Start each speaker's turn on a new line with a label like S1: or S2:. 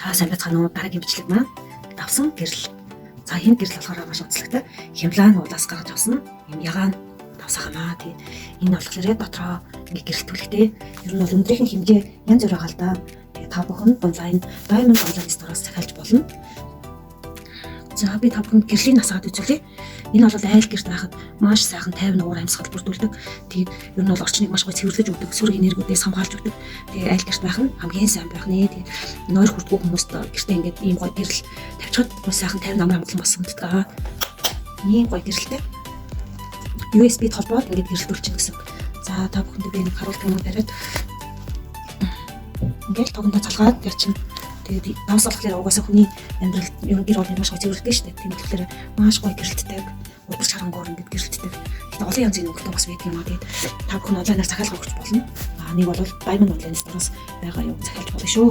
S1: За сайн байцгаана уу? Дараагийн бичлэг маань давсан гэрэл. За энэ гэрэл болохоор маш онцлогтой. Хямлаан уулаас гаргаж авсан юм ягаан давсаахнаа. Тэгээд энэ болохоор дотроо ингээ гэрэлтүүлэхтэй. Ер нь бол өндрийнхэн хэмжээ янз бүр байгаа л да. Тэгээд та бүхэн онлайн Diamond онлайн стороос захиалж болно. За би та бүхэнд гэрлийн насаад үзүүлье. Энэ бол айл гэрт байхад маш сайхан тайван уур амьсгал бүрдүүлдэг. Тэгээд ер нь бол орчныг маш гоё цэвэрлэж өгдөг, сүрэг энергиудээс хамгаалж өгдөг. Тэгээд айл гэрт байх нь хамгийн сайн байх нэ. Тэгээд нойр хүртгүй хүмүүст гэртээ ингээд ийм гоё гэрэл тавьчихад маш сайхан тайван амар амгалан бас унтдаг. Ийм гоё гэрэлтэй. USB толгойд ингээд гэрэлтүүлчих гэсэн. За та бүхэнд би нэг харуулт юм бариад ингээд тогондоо залгаад явчихна. Тэгээд давс болохоор угаасаа хүний амьдралд ер нь гэр орны маш гоё цэвэрлэдэг шүү дээ. Тийм болохоор маш гоё гэрэлтдэг, удирч харангуур ингээд гэрэлтдэг. Гэхдээ олон янзын нөхдөд бас байдаг юм аа. Тэгээд та бүхэн онлайнаар захиалга өгч болно. Нэг бол Diamond онлайн стороос байгаа юм захиалж болно шүү.